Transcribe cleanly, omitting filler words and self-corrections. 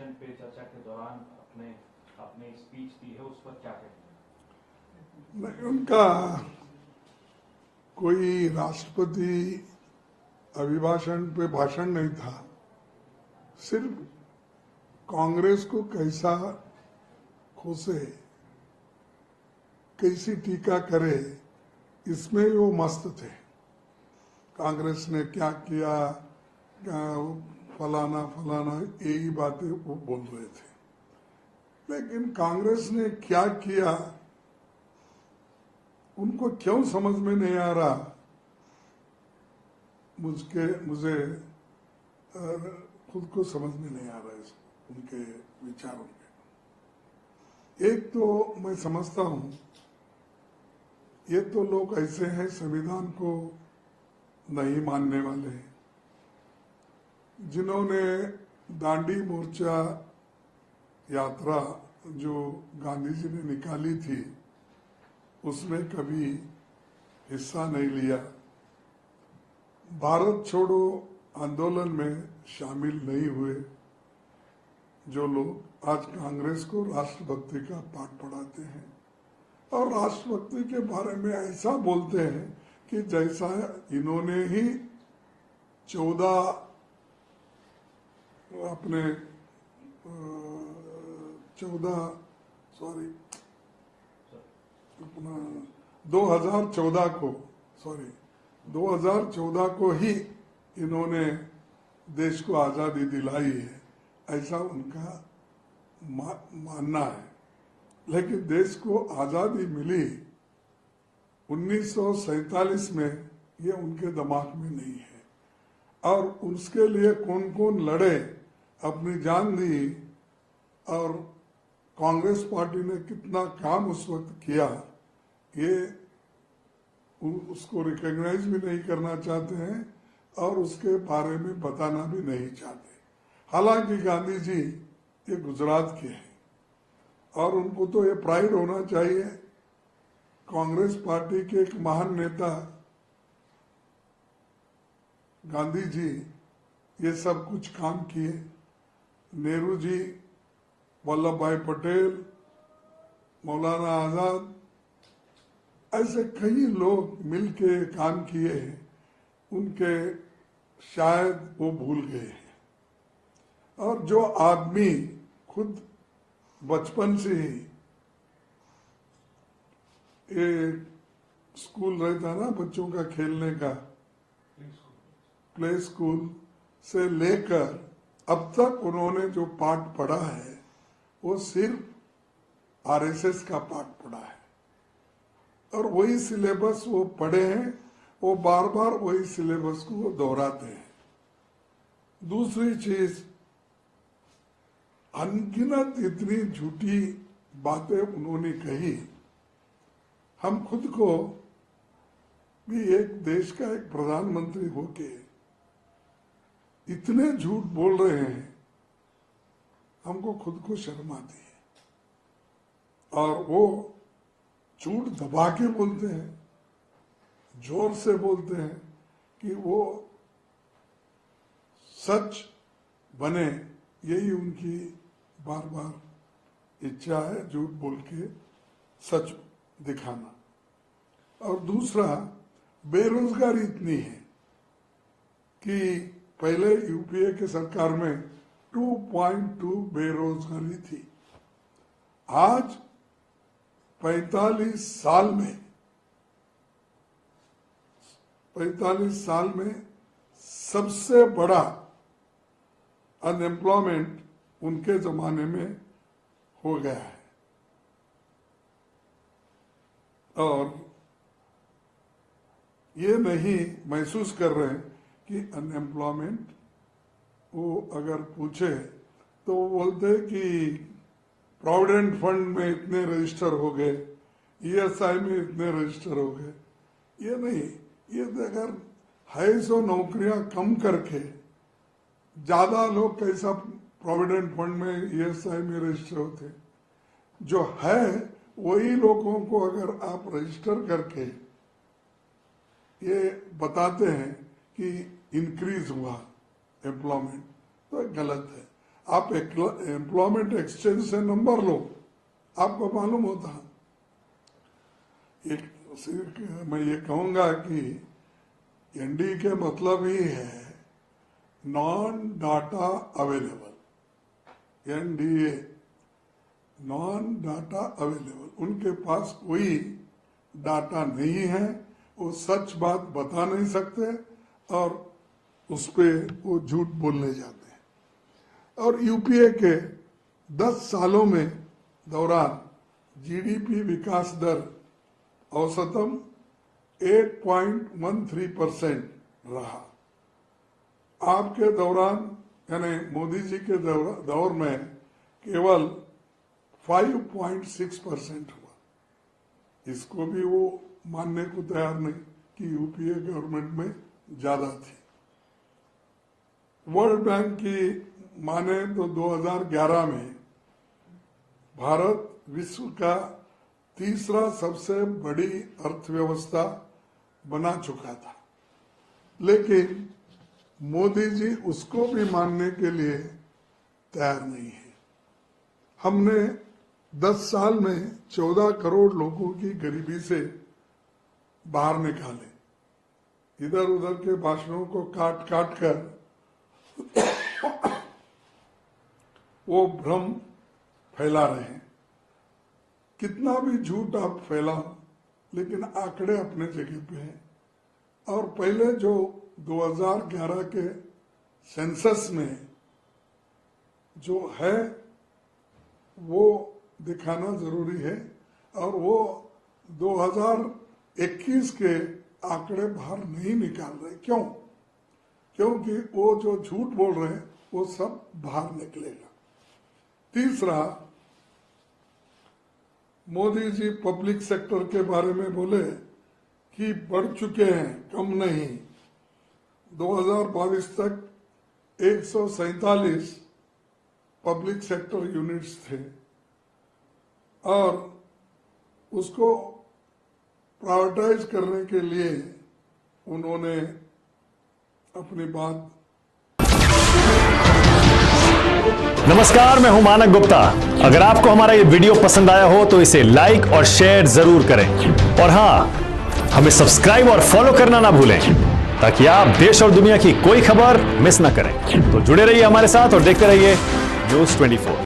अभिभाषण पे चर्चा के दौरान अपने स्पीच दी है, उस पर क्या कहेंगे? उनका कोई राष्ट्रपति अभिभाषण पे भाषण नहीं था, सिर्फ कांग्रेस को कैसा खोसे, कैसी टीका करे, इसमें वो मस्त थे। कांग्रेस ने क्या किया, फलाना फलाना, यही बातें वो बोल रहे थे। लेकिन कांग्रेस ने क्या किया उनको क्यों समझ में नहीं आ रहा, मुझे खुद को समझ में नहीं आ रहा है उनके विचारों के। एक तो मैं समझता हूं, ये तो लोग ऐसे हैं संविधान को नहीं मानने वाले हैं, जिन्होंने दांडी मोर्चा यात्रा जो गांधी जी ने निकाली थी उसमें कभी हिस्सा नहीं लिया, भारत छोड़ो आंदोलन में शामिल नहीं हुए, जो लोग आज कांग्रेस को राष्ट्रभक्ति का पाठ पढ़ाते हैं और राष्ट्रभक्ति के बारे में ऐसा बोलते हैं कि जैसा इन्होंने ही 14 2014 को ही इन्होंने देश को आजादी दिलाई है, ऐसा उनका मानना है। लेकिन देश को आजादी मिली 1947 में, ये उनके दिमाग में नहीं है। और उसके लिए कौन कौन लड़े, अपनी जान दी, और कांग्रेस पार्टी ने कितना काम उस वक्त किया, ये उसको रिकॉग्नाइज भी नहीं करना चाहते हैं और उसके बारे में बताना भी नहीं चाहते। हालांकि गांधी जी ये गुजरात के हैं और उनको तो ये प्राइड होना चाहिए, कांग्रेस पार्टी के एक महान नेता गांधी जी ये सब कुछ काम किए। नेहरू जी, वल्लभ भाई पटेल, मौलाना आजाद, ऐसे कई लोग मिलके काम किए हैं, उनके शायद वो भूल गए हैं। और जो आदमी खुद बचपन से ही एक स्कूल रहता ना बच्चों का खेलने का, प्ले स्कूल से लेकर अब तक उन्होंने जो पाठ पढ़ा है वो सिर्फ आरएसएस का पाठ पढ़ा है और वही सिलेबस वो पढ़े हैं, वो बार बार वही सिलेबस को वो दोहराते हैं। दूसरी चीज, अनगिनत इतनी झूठी बातें उन्होंने कही। हम खुद को भी एक देश का एक प्रधानमंत्री होके इतने झूठ बोल रहे हैं, हमको खुद को शर्म आती है। और वो झूठ दबा के बोलते हैं, जोर से बोलते हैं कि वो सच बने, यही उनकी बार बार इच्छा है, झूठ बोल के सच दिखाना। और दूसरा, बेरोजगारी इतनी है कि पहले यूपीए के सरकार में 2.2 बेरोजगारी थी, आज 45 साल में सबसे बड़ा अनएम्प्लॉयमेंट उनके जमाने में हो गया है। और ये नहीं महसूस कर रहे हैं कि अनएम्प्लॉयमेंट, वो अगर पूछे तो वो बोलते कि प्रोविडेंट फंड में इतने रजिस्टर हो गए, ईएसआई में इतने रजिस्टर हो गए। ये नहीं, ये अगर है सो नौकरियां कम करके ज्यादा लोग कैसा प्रोविडेंट फंड में ईएसआई में रजिस्टर होते, जो है वही लोगों को अगर आप रजिस्टर करके ये बताते हैं कि इंक्रीज हुआ एम्प्लॉयमेंट, तो गलत है। आप एम्प्लॉयमेंट एक्सचेंज से नंबर लो, आपको मालूम होता। मैं ये कहूंगा कि एनडी के मतलब ही है non data available, NDA non data available. उनके पास कोई डाटा नहीं है, वो सच बात बता नहीं सकते और उस पर वो झूठ बोलने जाते हैं। और यूपीए के 10 सालों में दौरान जीडीपी विकास दर औसतन 8.13% रहा। आपके दौरान यानी मोदी जी के दौर में केवल 5.6% हुआ। इसको भी वो मानने को तैयार नहीं कि यूपीए गवर्नमेंट में ज्यादा थी। वर्ल्ड बैंक की माने तो 2011 में भारत विश्व का तीसरा सबसे बड़ी अर्थव्यवस्था बना चुका था, लेकिन मोदी जी उसको भी मानने के लिए तैयार नहीं है। हमने 10 साल में 14 करोड़ लोगों की गरीबी से बाहर निकाले। इधर उधर के भाषणों को काट काट कर वो भ्रम फैला रहे हैं। कितना भी झूठ आप फैलाओ, लेकिन आंकड़े अपने जगह पे हैं। और पहले जो 2011 के सेंसस में जो है वो दिखाना जरूरी है, और वो 2021 के आंकड़े बाहर नहीं निकाल रहे। क्यों? क्योंकि वो जो झूठ बोल रहे हैं वो सब बाहर निकलेगा। तीसरा, मोदी जी पब्लिक सेक्टर के बारे में बोले कि बढ़ चुके हैं, कम नहीं। 2022 तक 147 पब्लिक सेक्टर यूनिट्स थे और उसको प्राइवेटाइज करने के लिए उन्होंने अपनी बात। नमस्कार, मैं हूं मानक गुप्ता। अगर आपको हमारा ये वीडियो पसंद आया हो तो इसे लाइक और शेयर जरूर करें, और हां, हमें सब्सक्राइब और फॉलो करना ना भूलें ताकि आप देश और दुनिया की कोई खबर मिस ना करें। तो जुड़े रहिए हमारे साथ और देखते रहिए न्यूज़ 24।